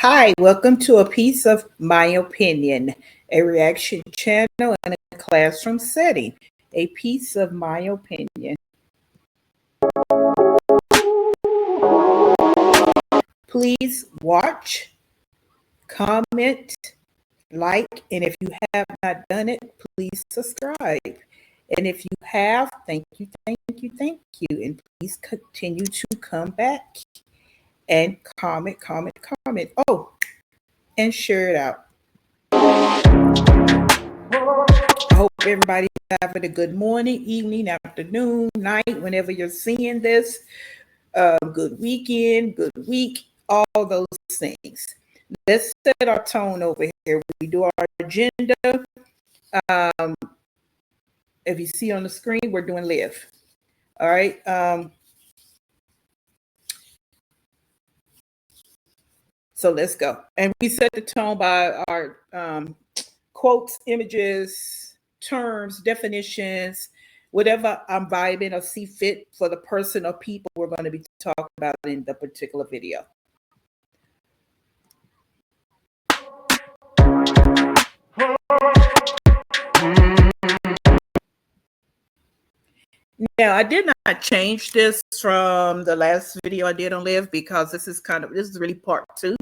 Hi, welcome to a piece of my opinion, a reaction channel in a classroom setting. A piece of my opinion. Please watch, comment, like, and if you have not done it, please subscribe. And if you have, thank you, thank you, thank you. And please continue to come back and comment. Oh, and share it out. I hope everybody's having a good morning, evening, afternoon, night, whenever you're seeing this. Good weekend, good week, all those things. Let's set our tone over here. We do our agenda. Um, if you see on the screen, we're doing live. All right. So let's go. And we set the tone by our quotes, images, terms, definitions, whatever I'm vibing or see fit for the person or people we're going to be talking about in the particular video. Now, I did not change this from the last video I did on Live because this is really part 2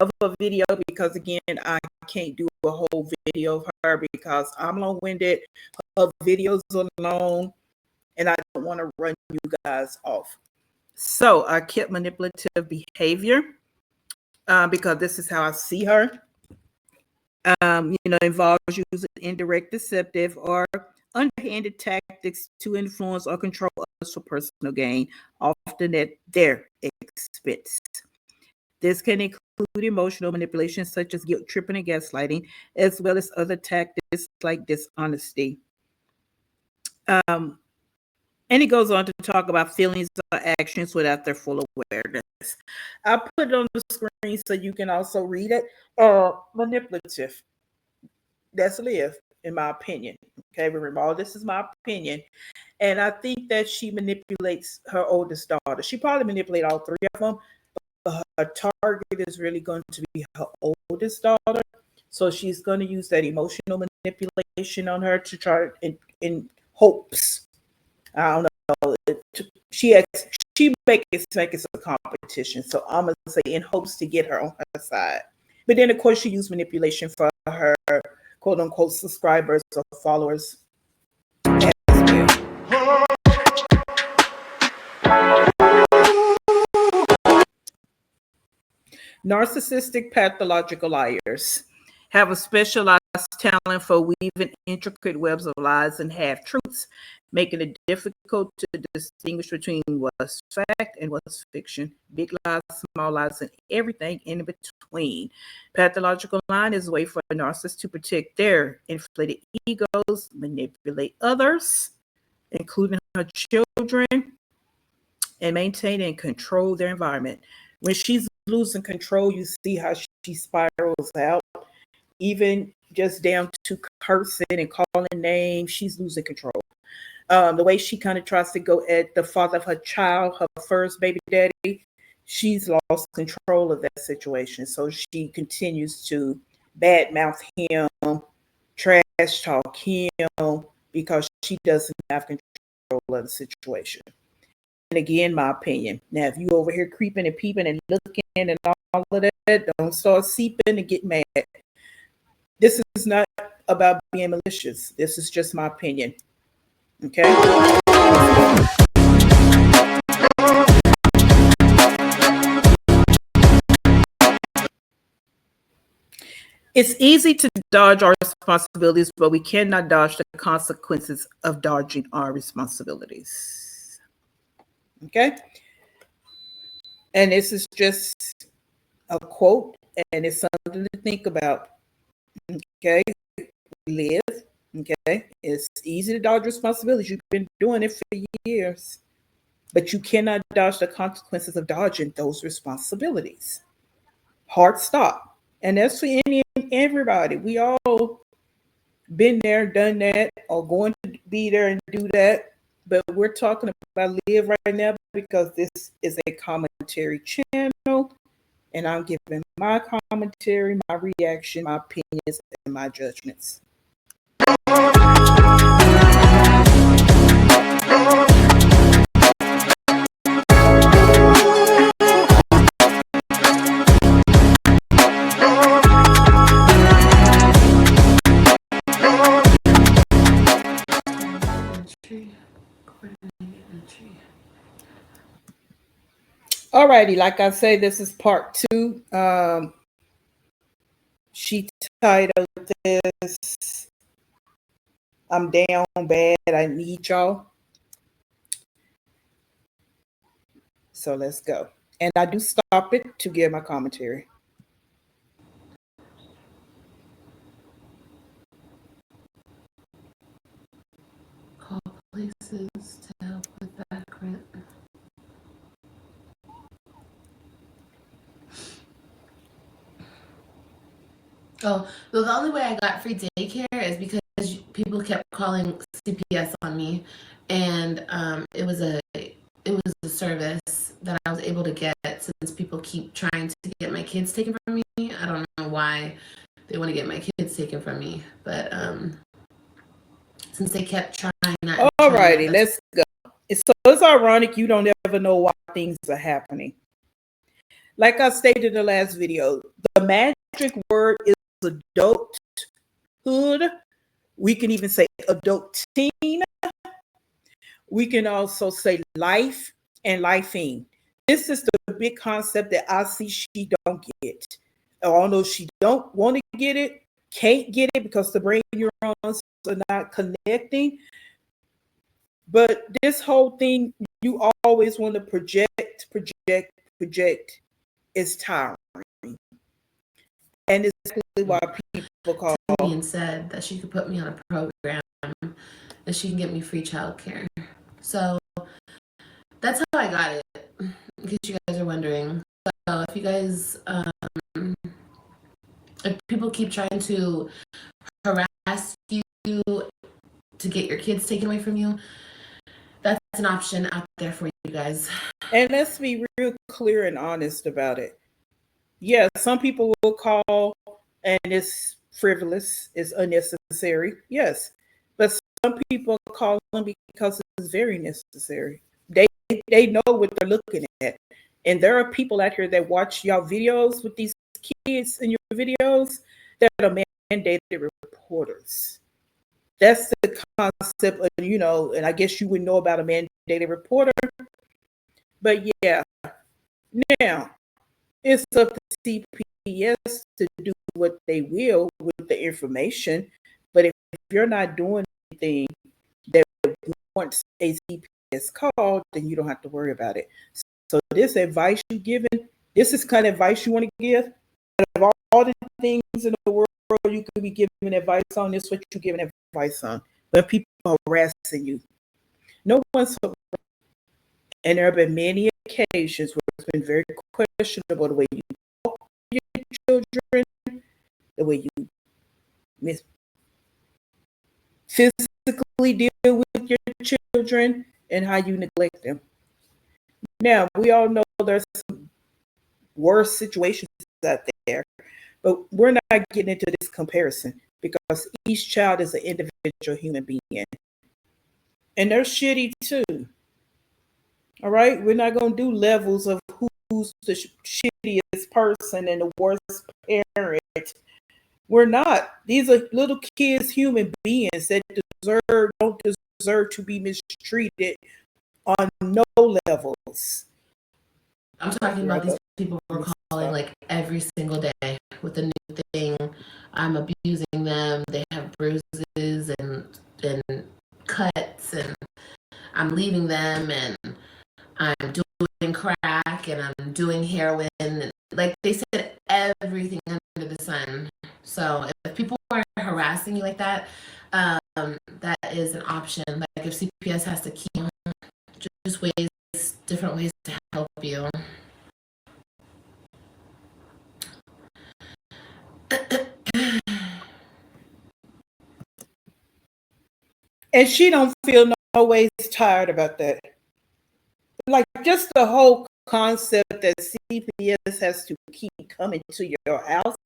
of a video, because again, I can't do a whole video of her because I'm long-winded. Her videos are long and I don't want to run you guys off. So I kept manipulative behavior because this is how I see her. Involves using indirect, deceptive, or underhanded tactics to influence or control others for personal gain, often at their expense. This can include emotional manipulation, such as guilt tripping and gaslighting, as well as other tactics like dishonesty. And he goes on to talk about feelings or actions without their full awareness. I'll put it on the screen so you can also read it. Manipulative. That's Liv, in my opinion. Okay, remember, all this is my opinion. And I think that she manipulates her oldest daughter. She probably manipulates all 3 of them, but her target is really going to be her oldest daughter. So she's going to use that emotional manipulation on her to try in hopes. I don't know. She makes it a competition. So I'm going to say in hopes to get her on her side. But then, of course, she used manipulation for her quote unquote subscribers or followers. Narcissistic pathological liars have a specialized talent for weaving intricate webs of lies and half-truths, making it difficult to distinguish between what's fact and what's fiction, big lies, small lies, and everything in between. Pathological lying is a way for narcissists to protect their inflated egos, manipulate others, including her children, and maintain and control their environment. When she's losing control, you see how she spirals out, even just down to cursing and calling names. She's losing control. The way she kind of tries to go at the father of her child, her first baby daddy, she's lost control of that situation. So she continues to badmouth him, trash talk him, because she doesn't have control of the situation. And again, my opinion. Now, if you over here creeping and peeping and looking and all of that, don't start seeping and get mad. This is not about being malicious. This is just my opinion. Okay? It's easy to dodge our responsibilities, but we cannot dodge the consequences of dodging our responsibilities. Okay? And this is just a quote, and it's something to think about. Okay? Live. Okay? It's easy to dodge responsibilities. You've been doing it for years, but you cannot dodge the consequences of dodging those responsibilities. Hard stop. And that's for any and everybody. We all been there, done that, or going to be there and do that. But we're talking about Live right now because this is a commentary channel, and I'm giving my commentary, my reaction, my opinions, and my judgments. Alrighty, like I say, this is part 2. She titled this, I'm down bad, I need y'all. So let's go. And I do stop it to give my commentary. Call places to help with back rent. Oh, well, the only way I got free daycare is because people kept calling CPS on me, and it was a service that I was able to get since people keep trying to get my kids taken from me. I don't know why they want to get my kids taken from me, but since they kept trying that. Alrighty, let's go. It's ironic you don't ever know why things are happening. Like I stated in the last video, the magic word is adulthood. We can even say adulting. We can also say life and lifing. This is the big concept that I see she don't get. Although she don't want to get it, can't get it because the brain neurons are not connecting. But this whole thing, you always want to project, is tiring. And it's exactly why people call me and said that she could put me on a program and she can get me free childcare. So that's how I got it, in case you guys are wondering. So if you guys, if people keep trying to harass you to get your kids taken away from you, that's an option out there for you guys. And let's be real clear and honest about it. Yeah, some people will call and it's frivolous, it's unnecessary. Yes. But some people call them because it's very necessary. They know what they're looking at. And there are people out here that watch y'all videos with these kids in your videos that are mandated reporters. That's the concept of, and I guess you would know about a mandated reporter. But yeah, now it's up to CPS to do what they will with the information. But if you're not doing anything that wants a CPS call, then you don't have to worry about it. So this advice you're giving, this is kind of advice you want to give. Out of all the things in the world you could be giving advice on, this is what you're giving advice on. But people are harassing you. No one's, and there have been many occasions where it's been very questionable the way you talk to your children, the way you physically deal with your children, and how you neglect them. Now, we all know there's some worse situations out there, but we're not getting into this comparison because each child is an individual human being. And they're shitty too. All right? We're not going to do levels of who's the shittiest person and the worst parent. We're not. These are little kids, human beings that don't deserve to be mistreated on no levels. I'm talking about these people we're calling like every single day with a new thing. I'm abusing them. They have bruises and cuts, and I'm leaving them, and I'm doing crack, and I'm doing heroin, and like they said, everything under the sun. So if people are harassing you like that, that is an option. Like if CPS has to keep just different ways to help you. And she don't feel no ways tired about that. Like just the whole concept that CPS has to keep coming to your house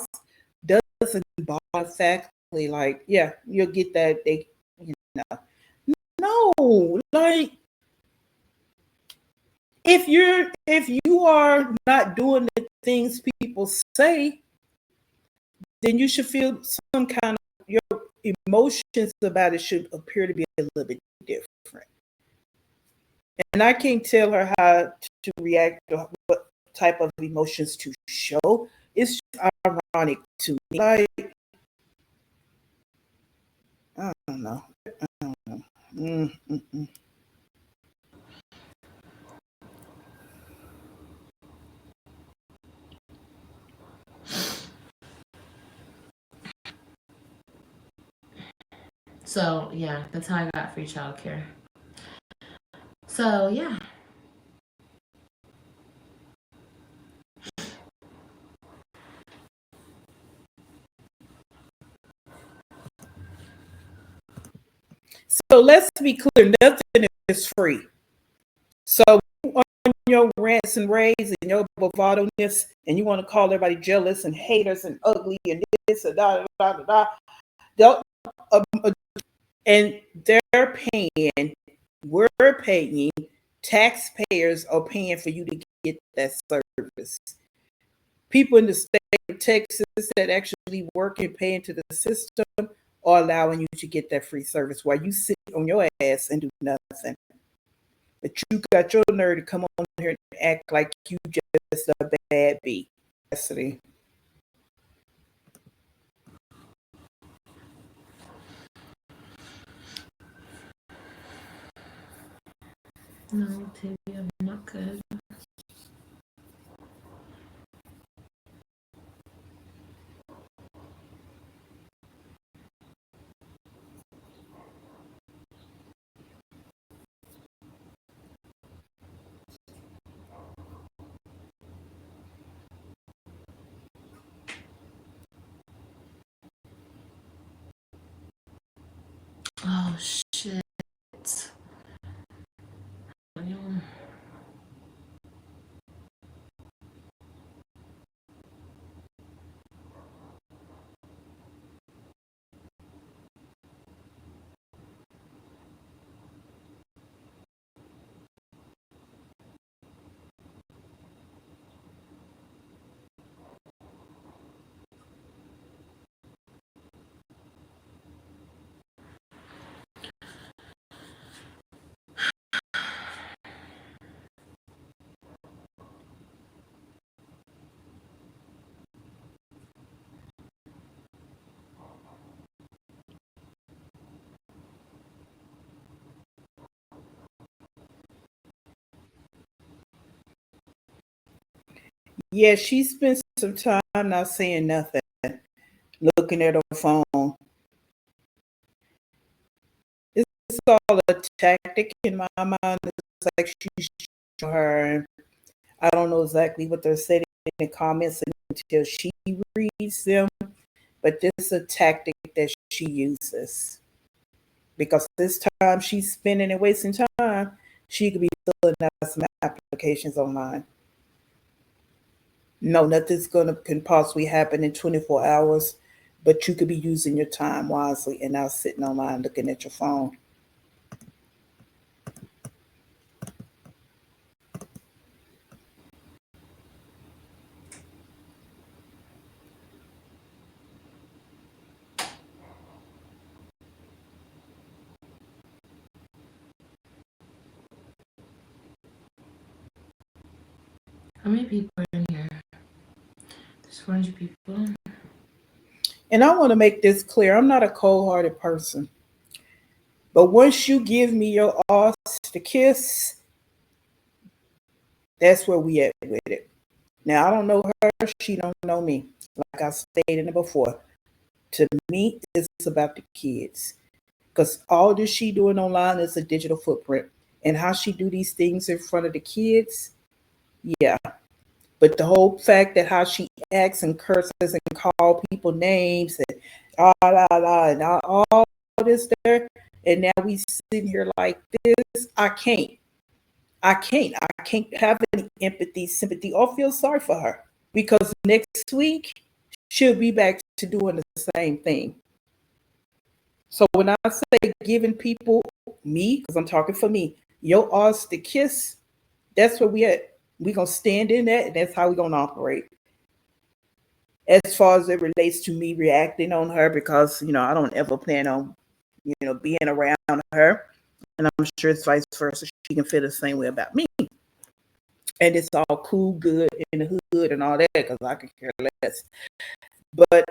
doesn't bother exactly like, yeah, you'll get that. They, you know, no, like if you are not doing the things people say, then you should feel some kind of your emotions about it should appear to be a little bit different. And I can't tell her how to react or what type of emotions to show. It's ironic to me. Like, I don't know. I don't know. Mm-mm-mm. So yeah, that's how I got free childcare. So yeah. So let's be clear, nothing is free. So on your rants and raves and your bravado-ness, and you want to call everybody jealous and haters and ugly and this and da da da da da. And they're paying, we're paying, taxpayers are paying for you to get that service. People in the state of Texas that actually work and pay into the system are allowing you to get that free service while you sit on your ass and do nothing. But you got your nerve to come on here and act like you just a bad bee. Cassidy. No, Tibby, I'm not good. Oh shit. Yeah, she spent some time not saying nothing, looking at her phone. It's all a tactic in my mind. It's like she's showing her. I don't know exactly what they're saying in the comments until she reads them, but this is a tactic that she uses because this time she's spending and wasting time. She could be filling out some applications online. No, nothing's gonna can possibly happen in 24 hours, but you could be using your time wisely and not sitting online looking at your phone. How many people are in here? There's 400 people. And I want to make this clear. I'm not a cold-hearted person. But once you give me your ass to kiss, that's where we at with it. Now I don't know her, she don't know me. Like I stated before. To me, it's about the kids. Because all that she doing online is a digital footprint. And how she do these things in front of the kids, yeah. But the whole fact that how she acts and curses and call people names and and all this there, and now we sitting here like this, I can't. I can't have any empathy, sympathy, or feel sorry for her because next week she'll be back to doing the same thing. So when I say giving people, me, because I'm talking for me, your odds to kiss, that's where we at. We gonna stand in that, and that's how we gonna operate. As far as it relates to me reacting on her, because I don't ever plan on being around her, and I'm sure it's vice versa. She can feel the same way about me, and it's all cool, good in the hood, and all that, because I could care less. But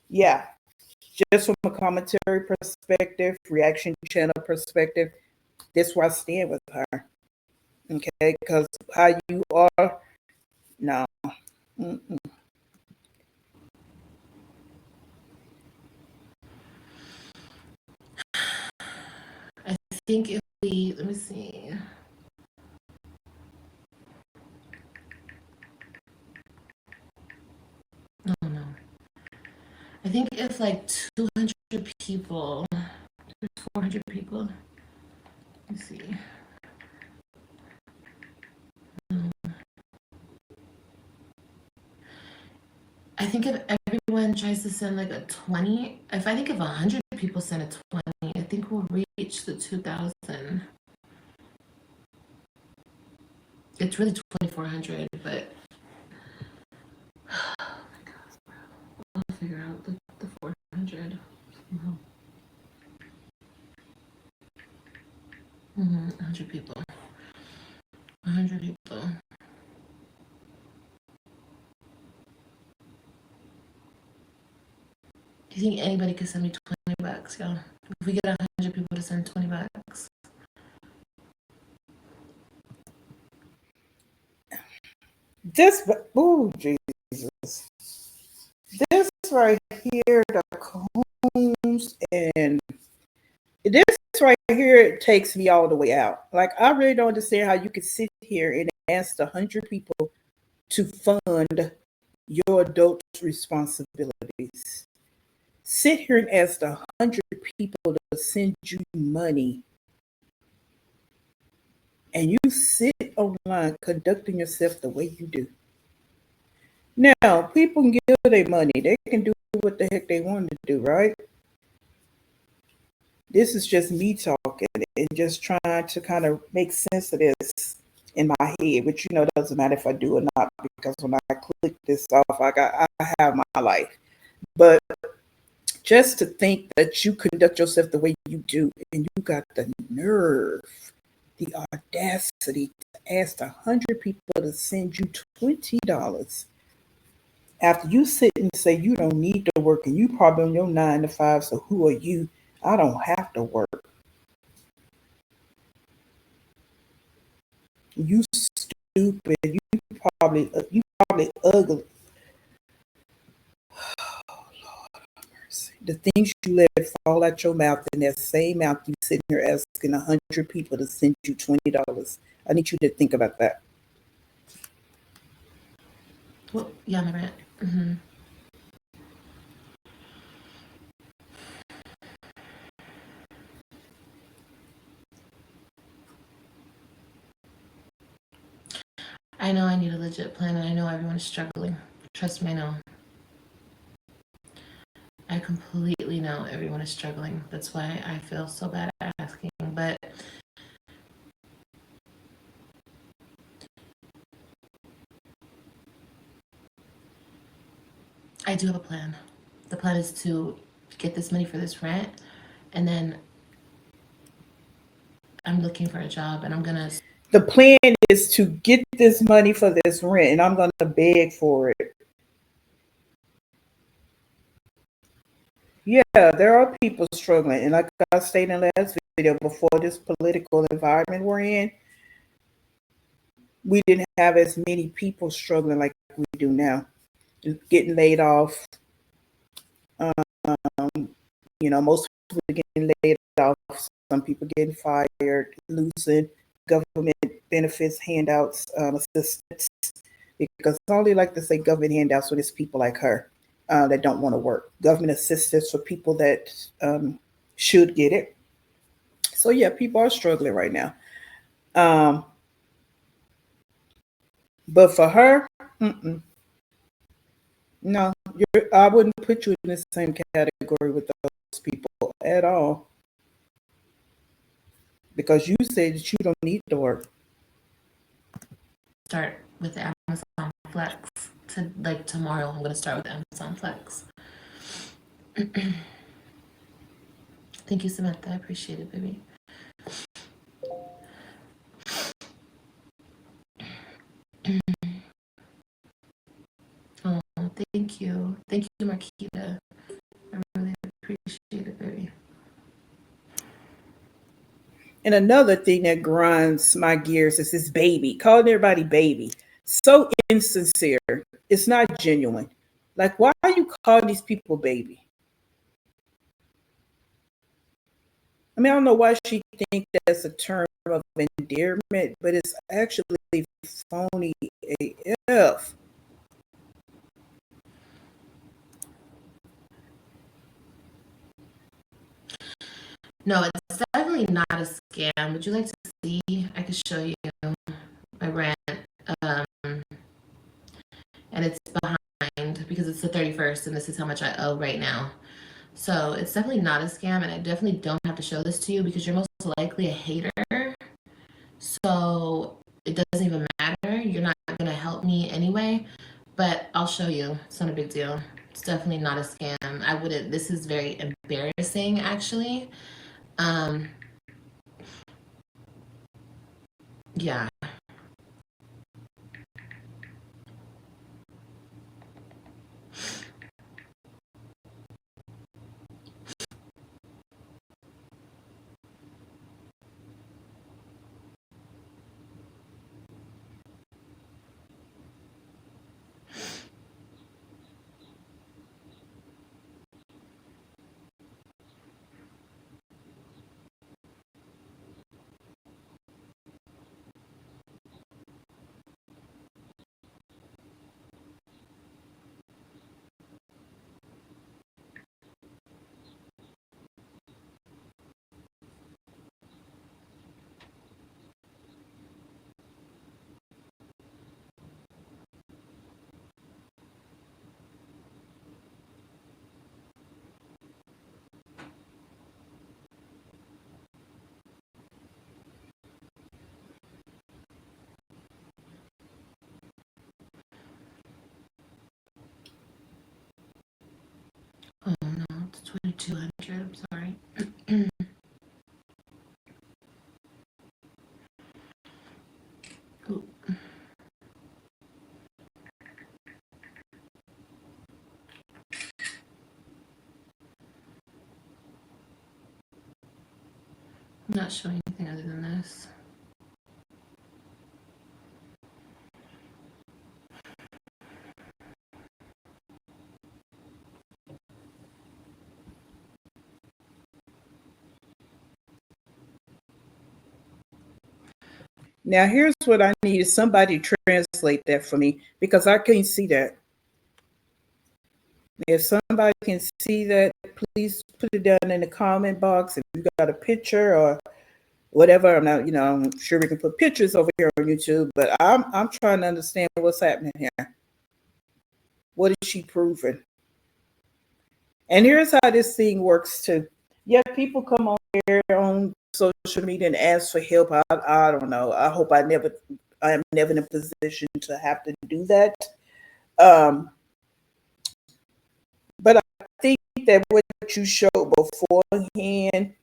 yeah, just from a commentary perspective, reaction channel perspective, that's where I stand with her. Okay, because how you are, no. Mm-mm. I think if we, let me see. No, no. I think if like 200 people, 400 people, let me see. I think if everyone tries to send like a 20, if I think if 100 people send a 20, I think we'll reach the 2,000. It's really 2,400, but I'll figure out the 400. Mm-hmm. 100 people. 100 people. Do you think anybody could send me $20, y'all? If we get 100 people to send $20. This, oh Jesus, this right here, the combs, and this right here, it takes me all the way out. Like, I really don't understand how you could sit here and ask 100 people to fund your adult responsibilities. Sit here and ask 100 people to send you money, and you sit online conducting yourself the way you do. Now, people can give their money. They can do what the heck they want to do, right? This is just me talking and just trying to kind of make sense of this in my head, which doesn't matter if I do or not, because when I click this off, I have my life. But just to think that you conduct yourself the way you do, and you got the nerve, the audacity to ask 100 people to send you $20 after you sit and say you don't need to work and you probably on your 9 to 5, so who are you? I don't have to work. You stupid. You probably ugly. Oh, Lord have mercy. The things you let fall out your mouth, in that same mouth you sitting here asking 100 people to send you $20. I need you to think about that. Well, yeah, my rant. Mm-hmm. I know I need a legit plan, and I know everyone is struggling. Trust me, I know. I completely know everyone is struggling. That's why I feel so bad asking. But I do have a plan. The plan is to get this money for this rent, and then I'm looking for a job, and I'm gonna. The plan is to get this money for this rent, and I'm going to beg for it. Yeah, there are people struggling. And like I stated in the last video, before this political environment we're in, we didn't have as many people struggling like we do now. Getting laid off. Um, most people getting laid off. Some people getting fired, losing government benefits, handouts, assistance. Because I only like to say government handouts when it's people like her that don't want to work. Government assistance for people that should get it. So yeah, people are struggling right now. Um, but for her, mm-mm, no, I wouldn't put you in the same category with those people at all because you said that you don't need to work. Start with Amazon Flex. To like tomorrow, I'm gonna start with Amazon Flex. Thank you, Samantha. I appreciate it, baby. Oh, thank you. Thank you, Marquita. I really appreciate it, baby. And another thing that grinds my gears is this baby, calling everybody baby. So insincere. It's not genuine. Like, why are you calling these people baby? I mean, I don't know why she thinks that's a term of endearment, but it's actually phony AF. No, it's definitely not a scam. Would you like to see? I can show you my rent. Um, and it's behind because it's the 31st and this is how much I owe right now. So it's definitely not a scam, and I definitely don't have to show this to you because you're most likely a hater. So it doesn't even matter. You're not going to help me anyway, but I'll show you. It's not a big deal. It's definitely not a scam. I wouldn't, this is very embarrassing actually. Um, yeah. Oh no, it's 2200. I'm sorry. Ooh. I'm not showing anything other than this. Now, here's what I need is somebody to translate that for me because I can't see that. If somebody can see that, please put it down in the comment box. If you got a picture or whatever, I'm not, I'm sure we can put pictures over here on YouTube, but I'm trying to understand what's happening here. What is she proving? And here's how this thing works too. Yeah, people come on here on social media and ask for help. I don't know. I hope I am never in a position to have to do that. But I think that what you showed beforehand,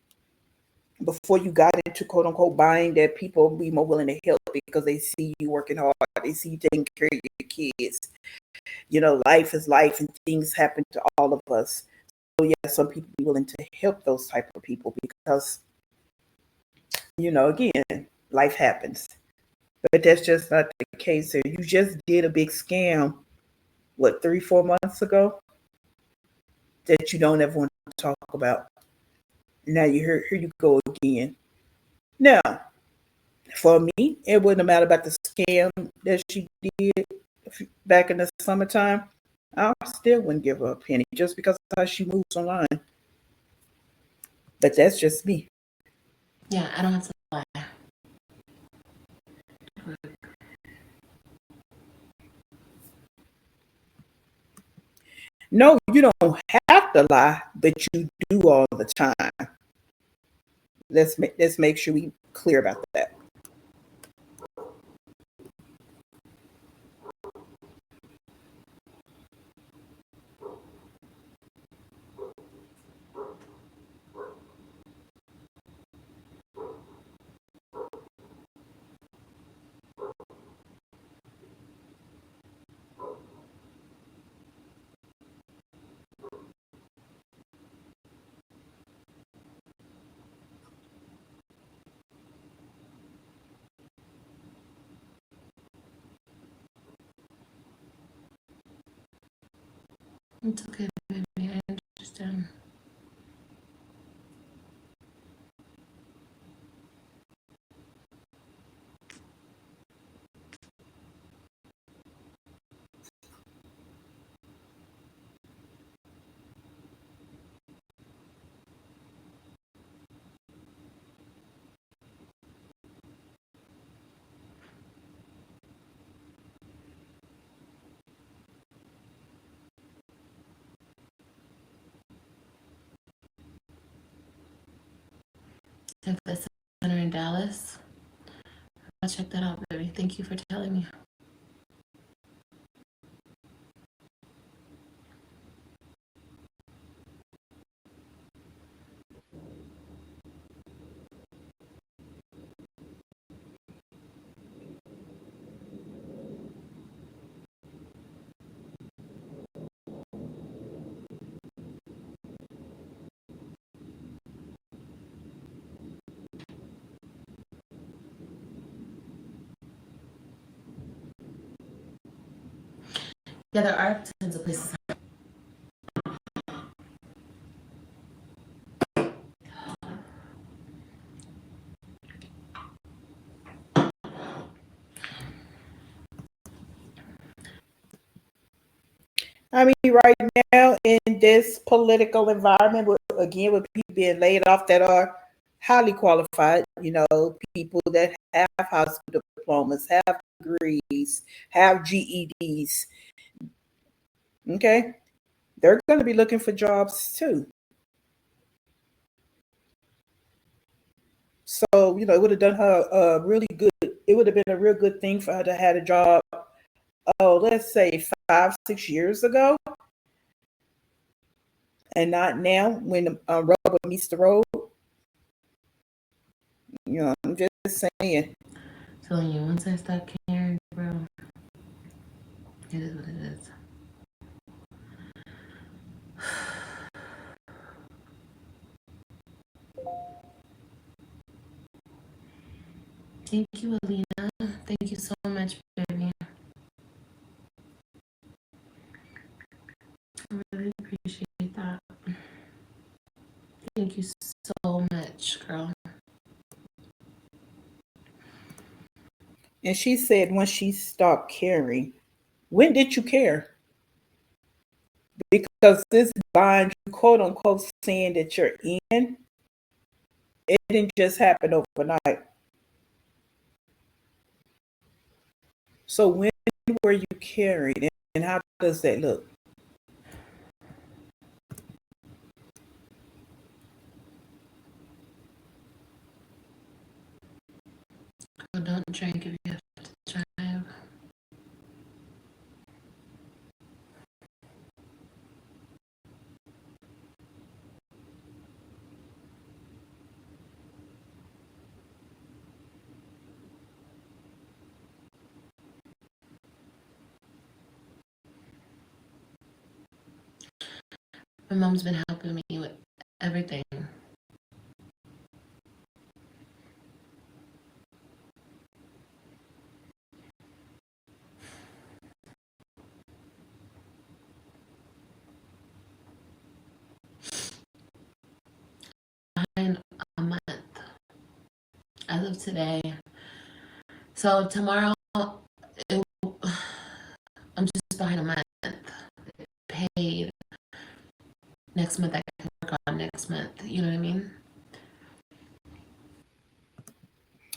before you got into quote unquote buying, that people will be more willing to help because they see you working hard, they see you taking care of your kids. Life is life and things happen to all of us. So yeah, some people be willing to help those type of people because, again, life happens. But that's just not the case here. You just did a big scam, what, 3-4 months ago, that you don't ever want to talk about. Now here you go again. Now, for me, it wouldn't matter about the scam that she did back in the summertime. I still wouldn't give her a penny just because of how she moves online. But that's just me. Yeah, I don't have to lie. No, you don't have to lie, but you do all the time. Let's make sure we clear about that. It's okay, baby. I understand. Texas Center in Dallas. I'll check that out, baby. Thank you for telling me. Yeah, there are tons of places. I mean, right now in this political environment, again, with people being laid off that are highly qualified, people that have high school diplomas, have degrees, have GEDs, okay, they're going to be looking for jobs too. So, it would have done her really good. It would have been a real good thing for her to have a job, let's say 5, 6 years ago, and not now when the rubber meets the road. I'm just saying. Telling you, once I stop caring, bro, it is what it is. Thank you, Alina. Thank you so much, baby. I really appreciate that. Thank you so much, girl. And she said when she stopped caring. When did you care? Because this bind you quote unquote saying that you're in, it didn't just happen overnight. So when were you caring and how does that look? Girl, don't drink if you have to drive. My mom's been helping me with everything. In a month as of today. So tomorrow, it, I'm just behind a month. Paid next month. I can work on next month. You know what I mean?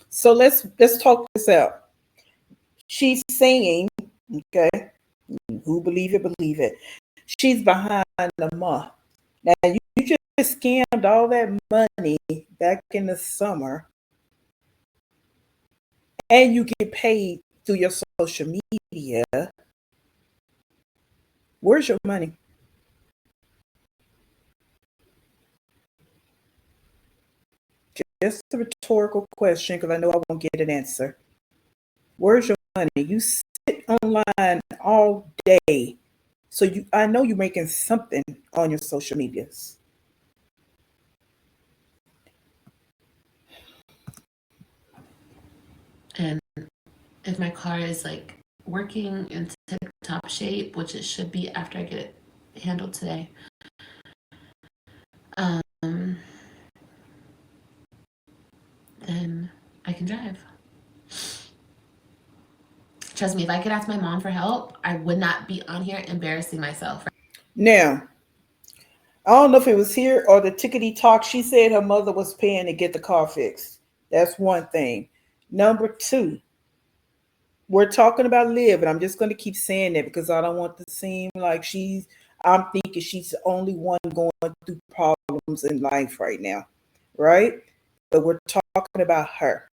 So let's talk this out. She's saying, okay, who believe it, believe it. She's behind a month. Now you just scammed all that money back in the summer, and you get paid through your social media. Where's your money? Just a rhetorical question because I know I won't get an answer. Where's your money? You sit online all day. So I know you're making something on your social medias. And if my car is like working in tip top shape, which it should be after I get it handled today, then I can drive. Trust me, if I could ask my mom for help, I would not be on here embarrassing myself. Now, I don't know if it was here or the tickety talk. She said her mother was paying to get the car fixed. That's one thing. Number two, we're talking about Liv, and I'm just going to keep saying that because I don't want to seem like I'm thinking she's the only one going through problems in life right now, right? But we're talking about her.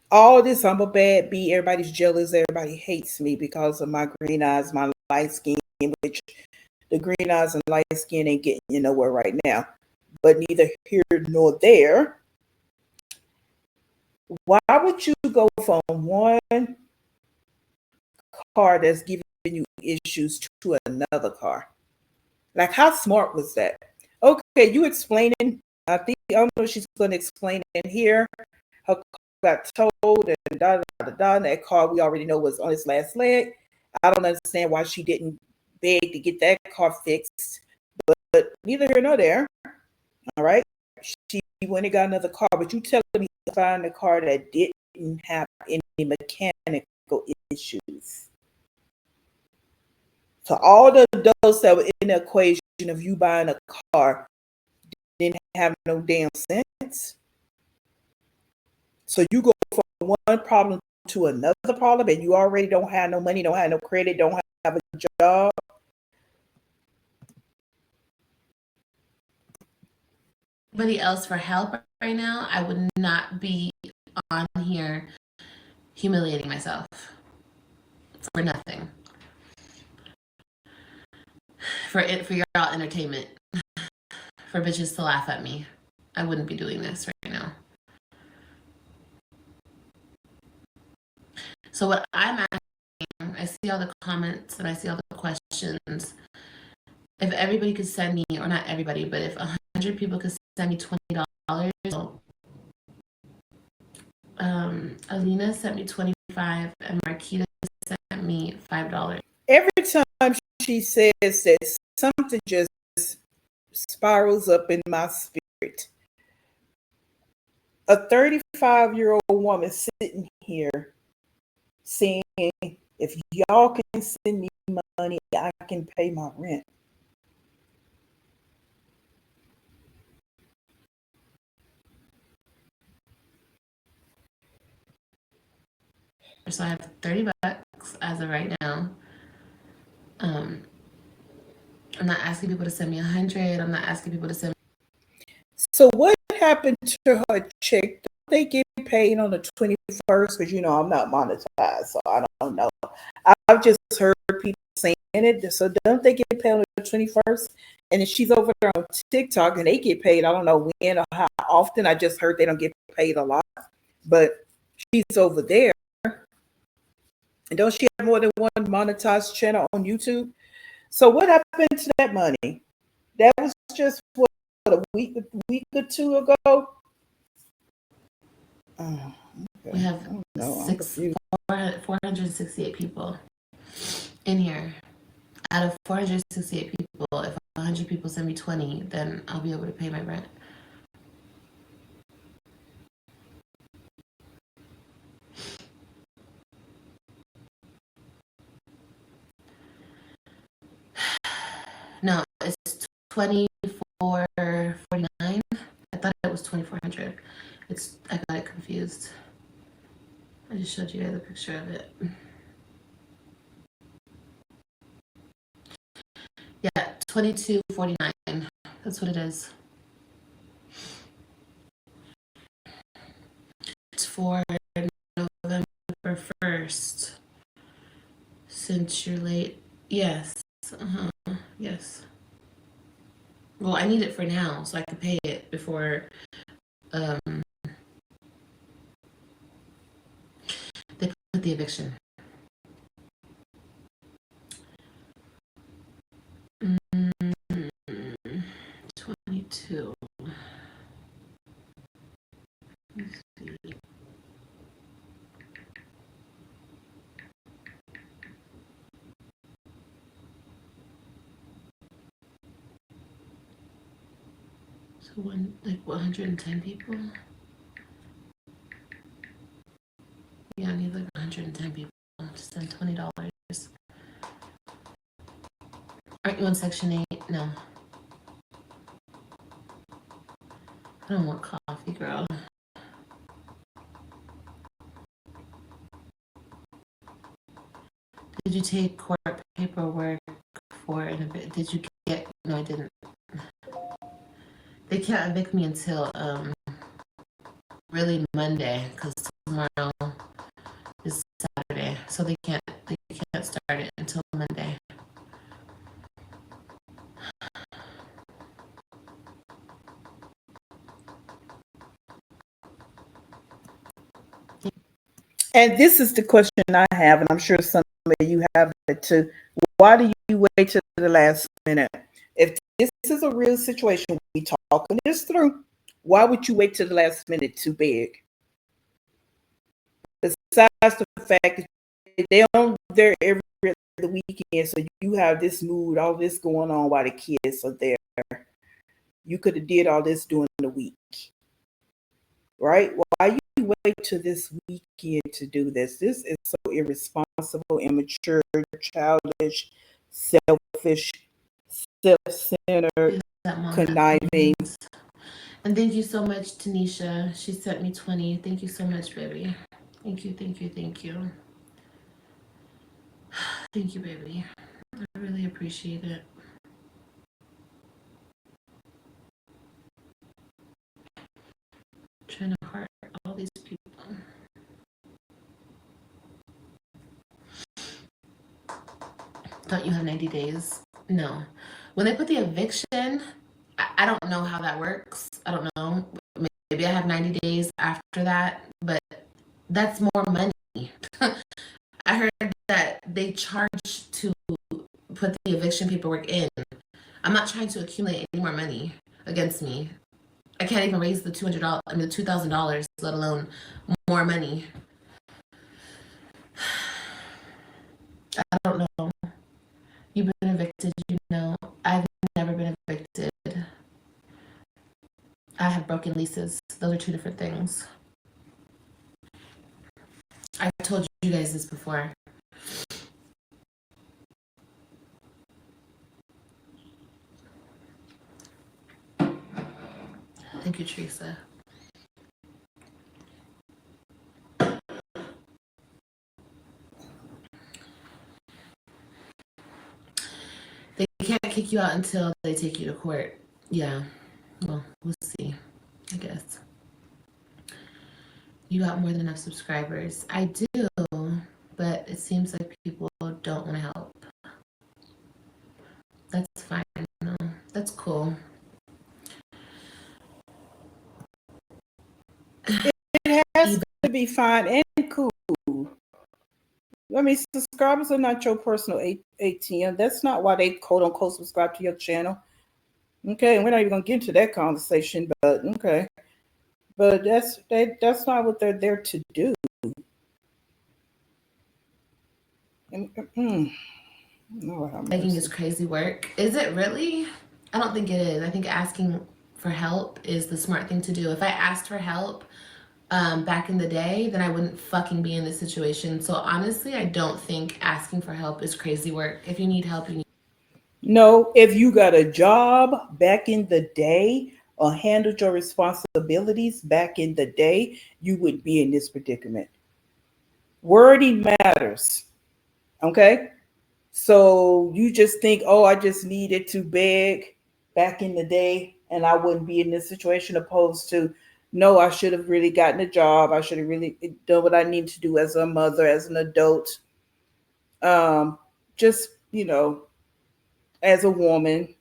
All this, I'm a bad bee. Everybody's jealous. Everybody hates me because of my green eyes, my light skin, which the green eyes and light skin ain't getting you nowhere right now. But neither here nor there. Why would you go from one car that's giving you issues to another car? Like, how smart was that? Okay, you explaining. I don't know if she's going to explain it here. Her car got towed and da da da da. And that car we already know was on its last leg. I don't understand why she didn't beg to get that car fixed. But neither here nor there. All right. She went and got another car, but you telling me to find a car that didn't have any mechanical issues. So all the adults that were in the equation of you buying a car didn't have no damn sense. So you go from one problem to another problem, and you already don't have no money, don't have no credit, don't have a job. Anybody else for help right now, I would not be on here humiliating myself for nothing. For y'all entertainment, for bitches to laugh at me, I wouldn't be doing this right now. So what I'm asking, I see all the comments and I see all the questions. If everybody could send me, or not everybody, but if 100 people could send me $20, Alina sent me 25, and Marquita sent me $5. Every time she says that, something just spirals up in my spirit. A 35-year-old woman sitting here saying, if y'all can send me money, I can pay my rent. So I have $30 as of right now. I'm not asking people to send me 100. I'm not asking people to send me. So what happened to her check? Don't they get paid on the 21st? Because I'm not monetized, so I don't know. I've just heard people saying it. So don't they get paid on the 21st? And then she's over there on TikTok, and they get paid. I don't know when or how often. I just heard they don't get paid a lot, but she's over there. And don't she have more than one monetized channel on YouTube? So what happened to that money? That was just what, a week or two ago. Oh, okay. We have 468 people in here. Out of 468 people, if 100 people send me 20, then I'll be able to pay my rent. No, it's 24.49. I thought it was 2,400. I got it confused. I just showed you guys a picture of it. Yeah, 2249. That's what it is. It's for November 1st. Since you're late. Yes. Yes. Well, I need it for now so I can pay it before um, they put the eviction. Mm, 22. Let's see. So like 110 people? Yeah, I need like 110 people to send $20. Aren't you on Section 8? No. I don't want coffee, girl. Did you take court paperwork for an eviction? Did you get? No, I didn't. They can't evict me until really Monday because tomorrow is Saturday, so they can't start it until Monday. And this is the question I have, and I'm sure some of you have it too. Why do you wait till the last minute? If this is a real situation, we talking this through. Why would you wait till the last minute to beg? Besides the fact that they're every other weekend, so you have this mood, all this going on while the kids are there. You could have did all this during the week, right? Why you wait till this weekend to do this? This is so irresponsible, immature, childish, selfish, self-centered, conniving. And thank you so much, Tanisha. She sent me 20. Thank you so much, baby. Thank you, thank you, thank you. Thank you, baby. I really appreciate it. I'm trying to heart all these people. Don't you have 90 days? No. When they put the eviction, I don't know how that works. I don't know. Maybe I have 90 days after that, but that's more money. I heard that they charge to put the eviction paperwork in. I'm not trying to accumulate any more money against me. I can't even raise the $200. I mean, the $2,000, let alone more money. I don't know. You've been evicted, you know. I've never been evicted. I have broken leases. Those are two different things. I've told you guys this before. Thank you, Teresa. They can't kick you out until they take you to court. Yeah. Well, we'll see, I guess. You got more than enough subscribers. I do, but it seems like people don't want to help. That's fine. No, that's cool. It has to be fine and cool. I mean, subscribers are not your personal ATM. That's not why they quote unquote subscribe to your channel. Okay, and we're not even gonna get into that conversation, but okay. But that's not what they're there to do. Begging is crazy work. Is it really? I don't think it is. I think asking for help is the smart thing to do. If I asked for help back in the day, then I wouldn't fucking be in this situation. So honestly, I don't think asking for help is crazy work. If you need help, you need. No, if you got a job back in the day or handled your responsibilities back in the day, you wouldn't be in this predicament. Wording matters. Okay. So you just think, oh, I just needed to beg back in the day and I wouldn't be in this situation, opposed to, no, I should have really gotten a job. I should have really done what I need to do as a mother, as an adult. Um, just, as a woman,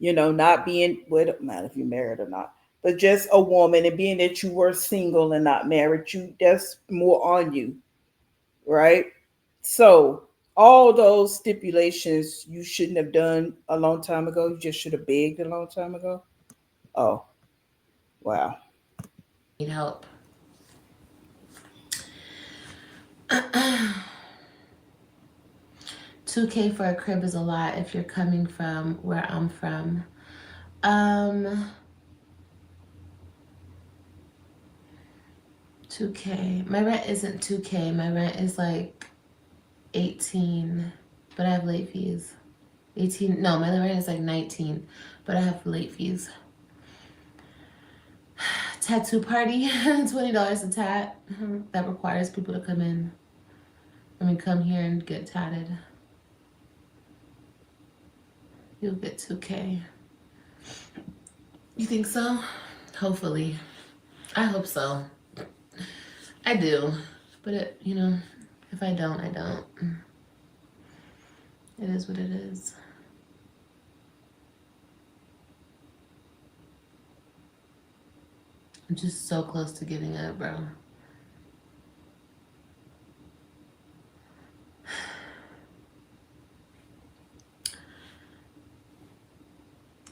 not being, well, it don't matter if you're married or not, but just a woman, and being that you were single and not married, that's more on you, right? So all those stipulations you shouldn't have done a long time ago. You just should have begged a long time ago. Oh, wow. Need help. 2K for a crib is a lot if you're coming from where I'm from. 2K. My rent isn't 2K. My rent is like 18, but I have late fees. 18. No, my rent is like 19, but I have late fees. Tattoo party, $20 a tat. That requires people to come in. Come here and get tatted. You'll get 2K. You think so? Hopefully. I hope so. I do. But if I don't, I don't. It is what it is. I'm just so close to giving up, bro.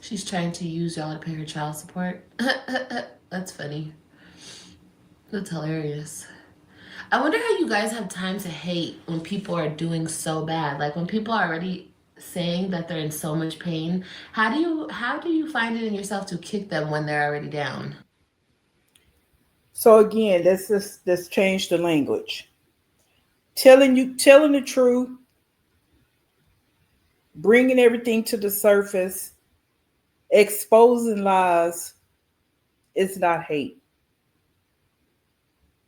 She's trying to use y'all to pay her child support. That's funny. That's hilarious. I wonder how you guys have time to hate when people are doing so bad. Like when people are already saying that they're in so much pain. How do you find it in yourself to kick them when they're already down? So again, let's change the language. Telling the truth, bringing everything to the surface, exposing lies. It's not hate.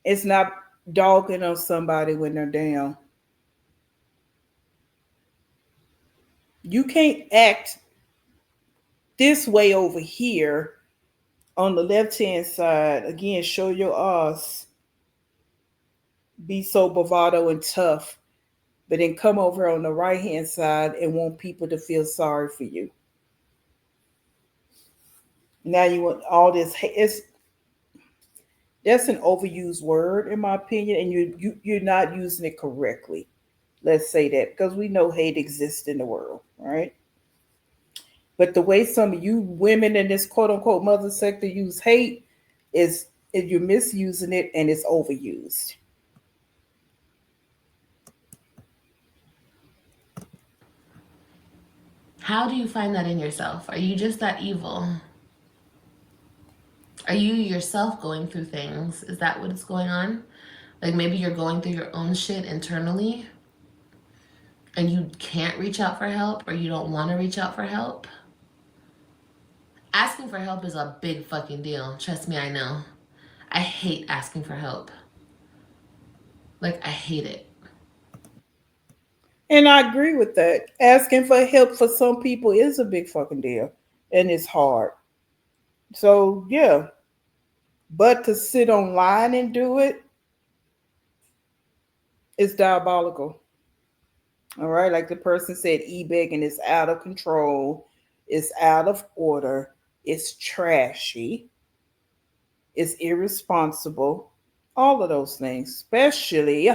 It's not dogging on somebody when they're down. You can't act this way over here on the left hand side. Again, show your ass, be so bravado and tough, but then come over on the right hand side and want people to feel sorry for you. Now you want all this. It's That's an overused word in my opinion, and you're not using it correctly. Let's say that, because we know hate exists in the world, right? But the way some of you women in this quote unquote mother sector use hate is you're misusing it and it's overused. How do you find that in yourself? Are you just that evil? Are you yourself going through things? Is that what's going on? Like maybe you're going through your own shit internally and you can't reach out for help, or you don't want to reach out for help. Asking for help is a big fucking deal. Trust me, I know. I hate asking for help. Like, I hate it. And I agree with that. Asking for help for some people is a big fucking deal, and it's hard. So yeah, but to sit online and do it is diabolical. All right, like the person said, e-begging is out of control, it's out of order, it's trashy, it's irresponsible, all of those things, especially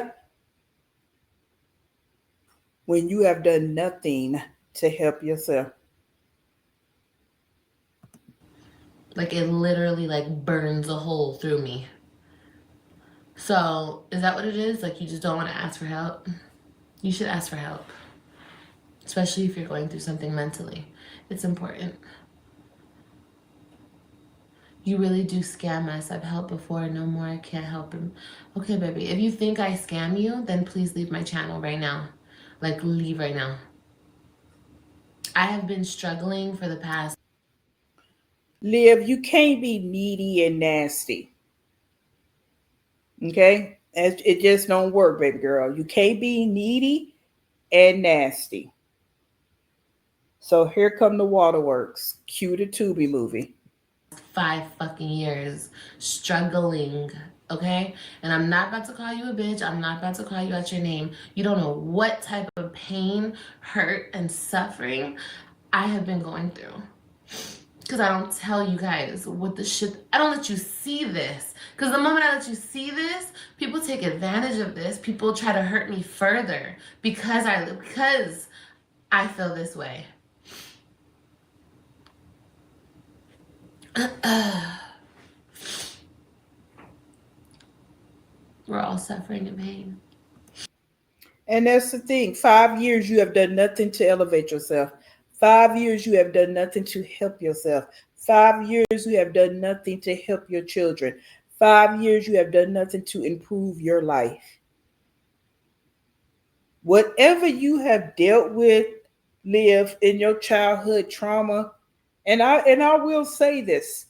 when you have done nothing to help yourself. Like, it literally, like, burns a hole through me. So, is that what it is? Like, you just don't want to ask for help? You should ask for help. Especially if you're going through something mentally. It's important. You really do scam us. I've helped before. No more. I can't help him. Okay, baby. If you think I scam you, then please leave my channel right now. Like, leave right now. I have been struggling for the past. Liv, you can't be needy and nasty. Okay? It just don't work, baby girl. You can't be needy and nasty. So here come the waterworks. Cue the Tubi movie. 5 fucking years struggling, okay? And I'm not about to call you a bitch. I'm not about to call you out your name. You don't know what type of pain, hurt, and suffering I have been going through. Because I don't tell you guys what the shit, I don't let you see this. Because the moment I let you see this, people take advantage of this. People try to hurt me further because I feel this way. We're all suffering in pain. And that's the thing. 5 years you have done nothing to elevate yourself. 5 years you have done nothing to help yourself. 5 years you have done nothing to help your children. 5 years you have done nothing to improve your life. Whatever you have dealt with, live in your childhood trauma, and I will say this.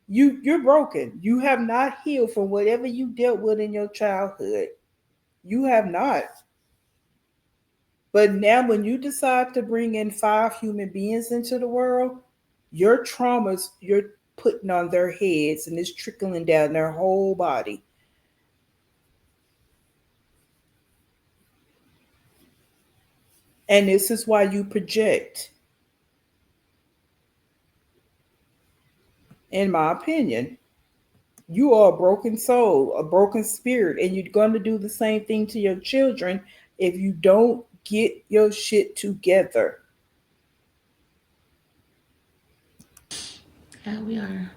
You're broken. You have not healed from whatever you dealt with in your childhood. You have not. But now, when you decide to bring in 5 human beings into the world, your traumas you're putting on their heads and it's trickling down their whole body. And this is why you project, in my opinion. You are a broken soul, a broken spirit, and you're going to do the same thing to your children if you don't get your shit together. Yeah, we are.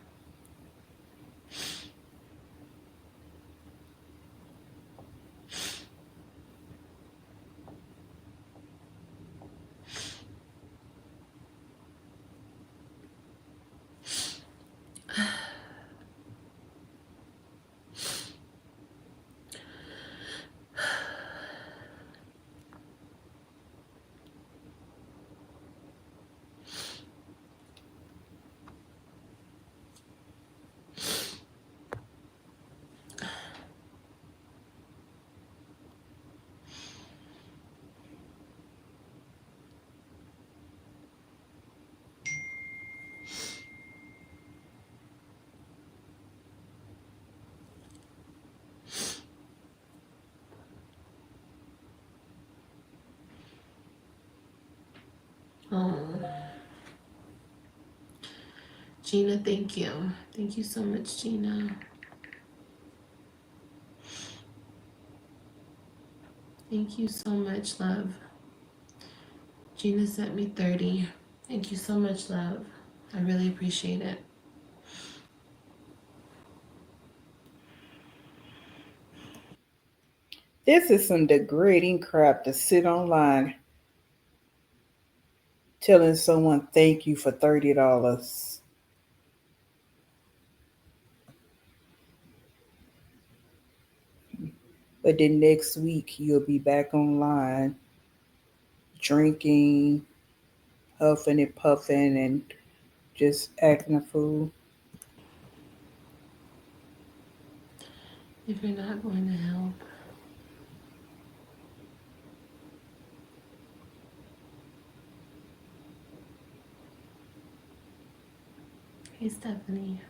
Oh, Gina, thank you. Thank you so much, Gina. Thank you so much, love. Gina sent me 30. Thank you so much, love. I really appreciate it. This is some degrading crap to sit online telling someone thank you for $30. But then next week you'll be back online drinking, huffing and puffing, and just acting a fool. If you're not going to help, hey, Stephanie.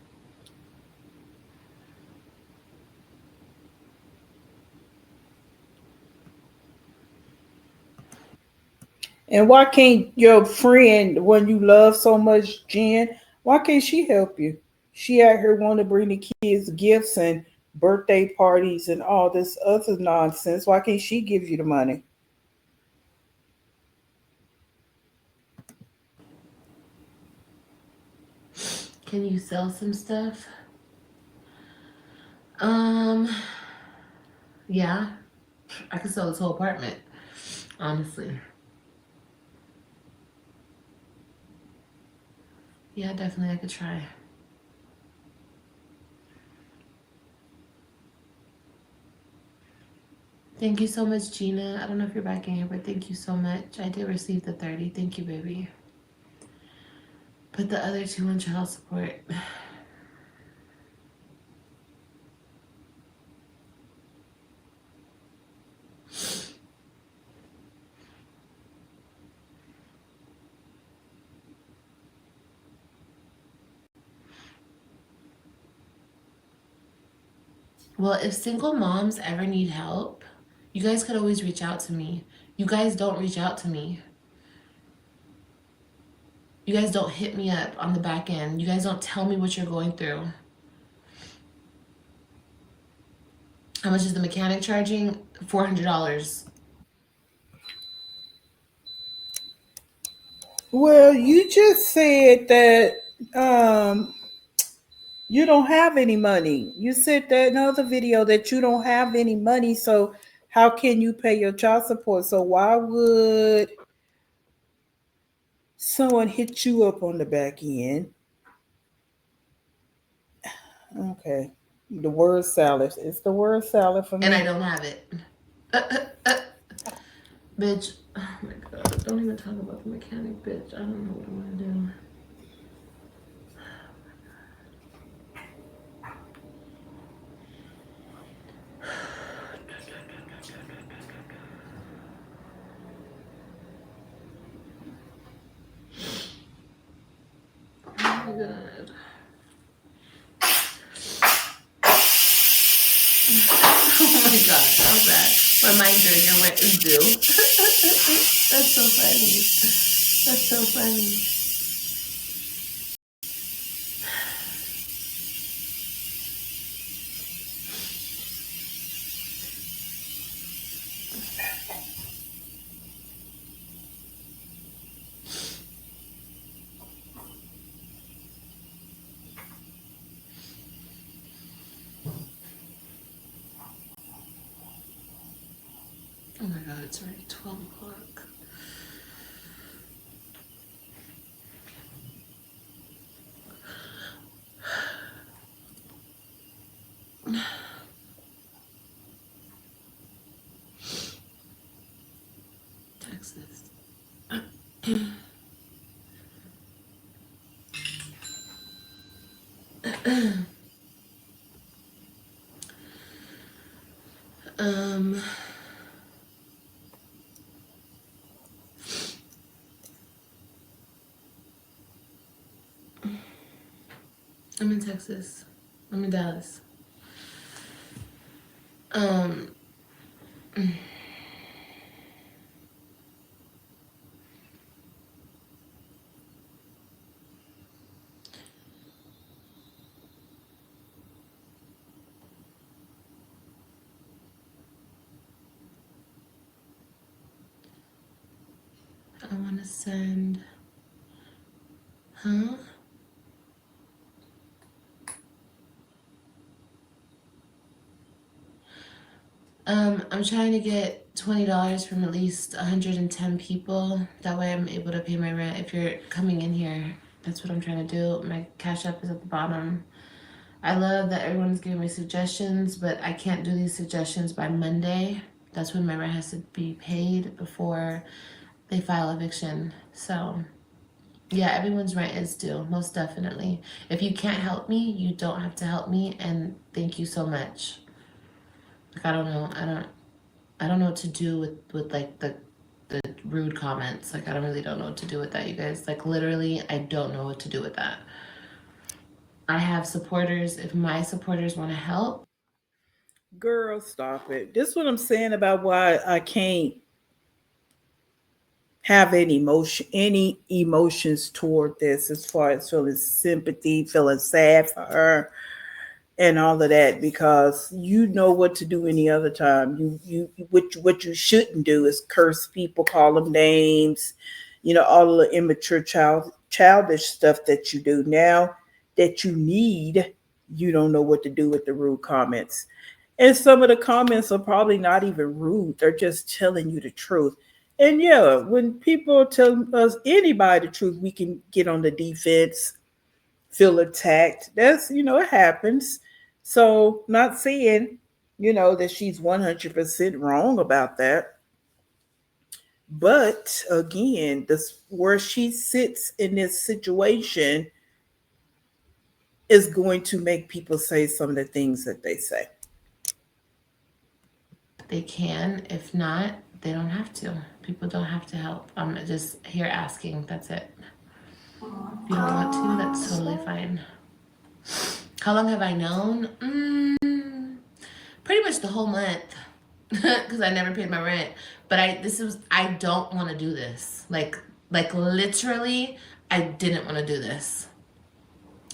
And why can't your friend, when you love so much, Jen, why can't she help you? She out here want to bring the kids gifts and birthday parties and all this other nonsense. Why can't she give you the money? Can you sell some stuff? Um, yeah. I could sell this whole apartment, honestly. Yeah, definitely I could try. Thank you so much, Gina. I don't know if you're back in here, but thank you so much. I did receive the 30. Thank you, baby. Put the other two on child support. Well, if single moms ever need help, you guys could always reach out to me. You guys don't reach out to me. You guys don't hit me up on the back end. You guys don't tell me what you're going through. How much is the mechanic charging? $400. Well, you just said that you don't have any money. You said that in another video that you don't have any money, so how can you pay your child support? So why would someone hit you up on the back end? Okay. The word salad. It's the word salad for And I me. don't have it. Bitch. Oh my god. Don't even talk about the mechanic, bitch. I don't know what I'm gonna do. Oh my god. Oh my god, how's that? Reminder, your rent is due. That's so funny. That's so funny. Oh my god, it's already 12 o'clock. Texas. um, I'm in Texas. I'm in Dallas. Um, I want to send, huh? I'm trying to get $20 from at least 110 people. That way I'm able to pay my rent. If you're coming in here, that's what I'm trying to do. My Cash App is at the bottom. I love that everyone's giving me suggestions, but I can't do these suggestions by Monday. That's when my rent has to be paid before they file eviction. So, yeah, everyone's rent is due, most definitely. If you can't help me, you don't have to help me, and thank you so much. Like, I don't know. I don't know what to do with like the rude comments. Like, I don't know what to do with that, you guys. Like, literally, I don't know what to do with that. I have supporters. If my supporters want to help, Girl, stop it. This is what I'm saying about why I can't have any emotions toward this as far as feeling sympathy, feeling sad for her and all of that, because you know what to do any other time. What you shouldn't do is curse people, call them names, all of the immature childish stuff that you do. Now that you need, you don't know what to do with the rude comments. And some of the comments are probably not even rude. They're just telling you the truth. And yeah, when people tell us anybody the truth, we can get on the defense, feel attacked. It happens. So, not saying, that she's 100% wrong about that. But again, this where she sits in this situation is going to make people say some of the things that they say. they can. If not, they don't have to. People don't have to help. I'm just here asking. That's it. If you don't want to, that's totally fine. How long have I known? finished the whole month because I never paid my rent. But I don't want to do this. Like literally, I didn't want to do this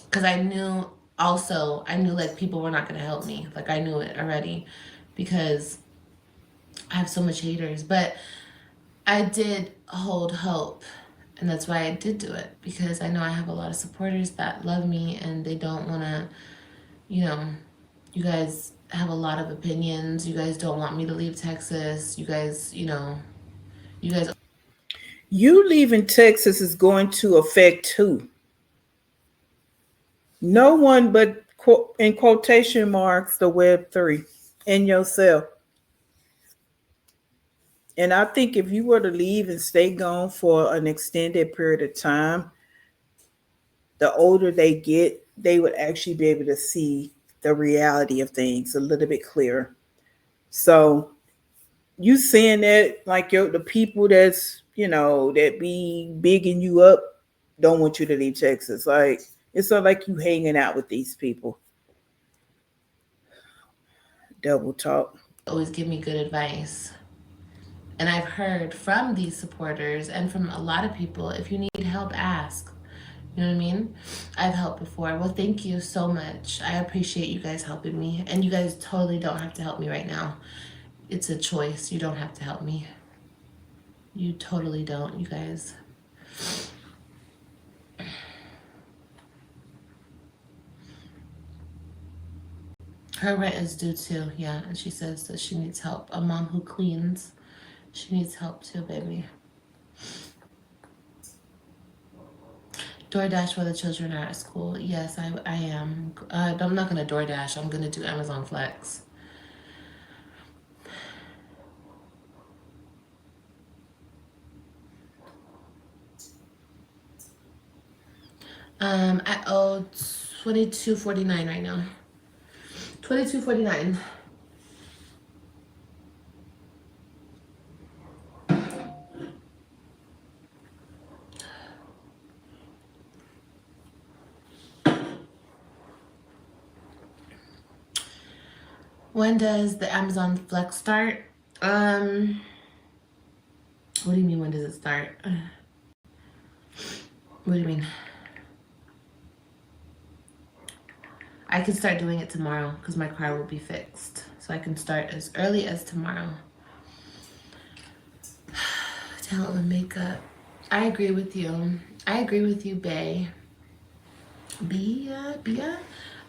because I knew like people were not gonna help me. Like I knew it already because I have so much haters. But I did hold hope, and that's why I did do it because I know I have a lot of supporters that love me and they don't want to, you know, you guys have a lot of opinions. You guys don't want me to leave Texas. You guys. You leaving Texas is going to affect who? No one but in quotation marks the Web3 and yourself. And I think if you were to leave and stay gone for an extended period of time, the older they get, they would actually be able to see the reality of things a little bit clearer. So you saying that like the people that's that be bigging you up don't want you to leave Texas. Like it's not like you hanging out with these people. Double talk. Always give me good advice. And I've heard from these supporters and from a lot of people, if you need help, ask. You know what I mean? I've helped before. Well, thank you so much. I appreciate you guys helping me. And you guys totally don't have to help me right now. It's a choice. You don't have to help me. You totally don't, you guys. Her rent is due too, yeah. And she says that she needs help. A mom who cleans, she needs help too, baby. DoorDash while the children are at school. Yes, I am. I'm not going to DoorDash. I'm going to do Amazon Flex. I owe $22.49 right now. $22.49. When does the Amazon Flex start? What do you mean? When does it start? What do you mean? I can start doing it tomorrow because my car will be fixed. So I can start as early as tomorrow. Talent with makeup. I agree with you. I agree with you, Bae. Bia?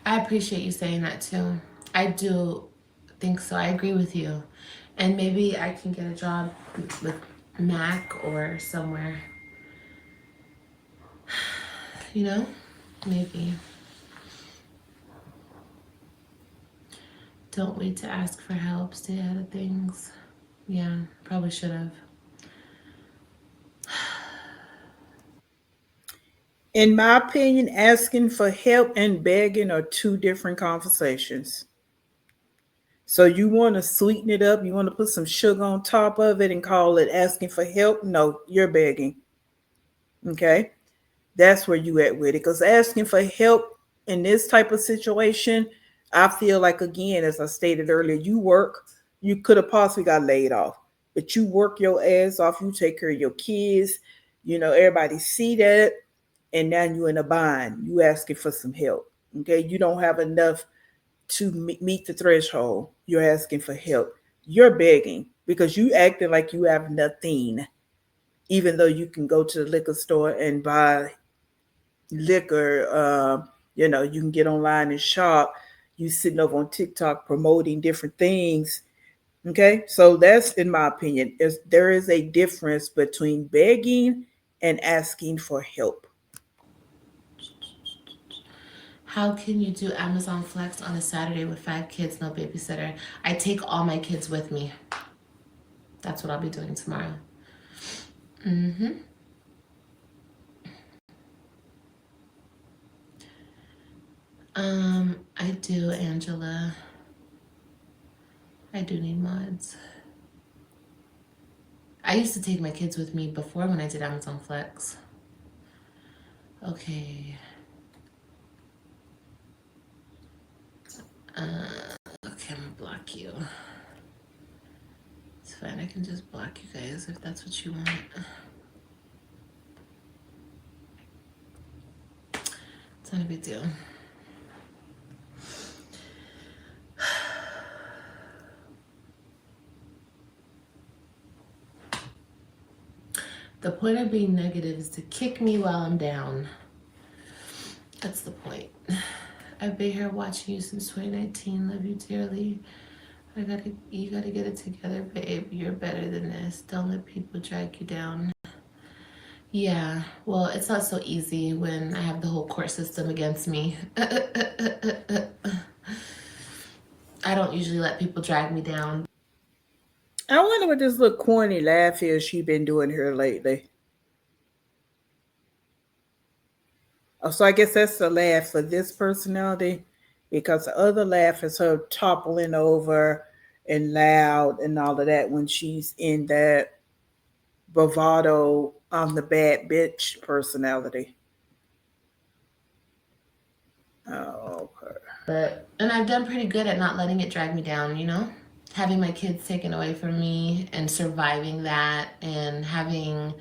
I appreciate you saying that too. I do think so. I agree with you. And maybe I can get a job with Mac or somewhere. You know? Maybe. Don't wait to ask for help. Stay ahead of things. Yeah, probably should have. In my opinion, asking for help and begging are two different conversations. So you want to sweeten it up, you want to put some sugar on top of it and call it asking for help? No, you're begging. Okay? That's where you at with it. Because asking for help in this type of situation, I feel like again, as I stated earlier, you could have possibly got laid off. But you work your ass off, you take care of your kids, everybody see that, and now you're in a bind. You asking for some help. Okay, you don't have enough to meet the threshold. You're asking for help. You're begging because you acting like you have nothing, even though you can go to the liquor store and buy liquor. You can get online and shop. You sitting over on TikTok promoting different things. Okay, so that's in my opinion. There is a difference between begging and asking for help. How can you do Amazon Flex on a Saturday with 5 kids, no babysitter? I take all my kids with me. That's what I'll be doing tomorrow. Mm-hmm. I do, Angela. I do need mods. I used to take my kids with me before when I did Amazon Flex. Okay. Okay, I'm gonna block block you. It's fine. I can just block you guys if that's what you want. It's not a big deal. The point of being negative is to kick me while I'm down. That's the point. I've been here watching you since 2019. Love you dearly. You gotta get it together, babe. You're better than this. Don't let people drag you down. Yeah, well, it's not so easy when I have the whole court system against me. I don't usually let people drag me down. I wonder what this little corny laugh is she been doing here lately. Oh, so I guess that's the laugh for this personality, because the other laugh is her toppling over and loud and all of that when she's in that bravado, I'm the bad bitch personality. Oh, okay. And I've done pretty good at not letting it drag me down, Having my kids taken away from me and surviving that and having,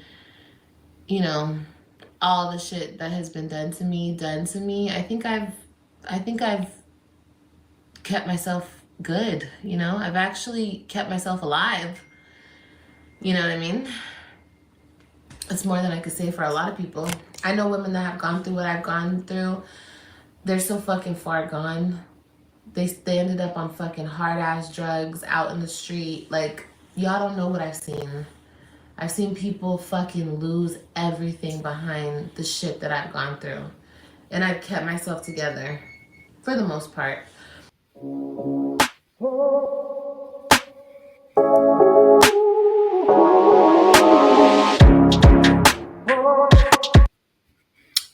you know, all the shit that has been done to me. I think I've kept myself good, I've actually kept myself alive. You know what I mean? It's more than I could say for a lot of people. I know women that have gone through what I've gone through. They're so fucking far gone. They ended up on fucking hard ass drugs out in the street. Like, y'all don't know what I've seen. I've seen people fucking lose everything behind the shit that I've gone through. And I've kept myself together for the most part.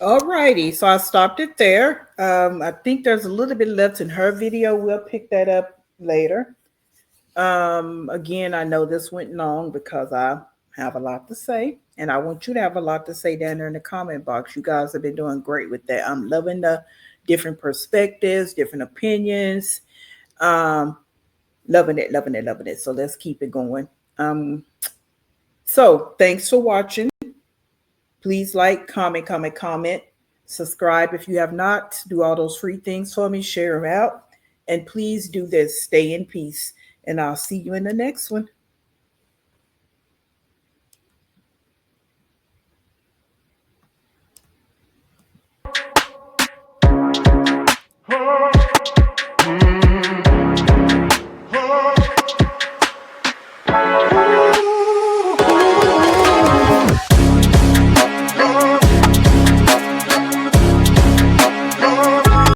Alrighty, so I stopped it there. I think there's a little bit left in her video. We'll pick that up later. Again, I know this went long because I have a lot to say, and I want you to have a lot to say down there in the comment box. You guys have been doing great with that. I'm loving the different perspectives, different opinions. Loving it, loving it, loving it. So let's keep it going. So thanks for watching. Please like, comment, subscribe if you have not. Do all those free things for me, share them out. And please do this. Stay in peace. And I'll see you in the next one.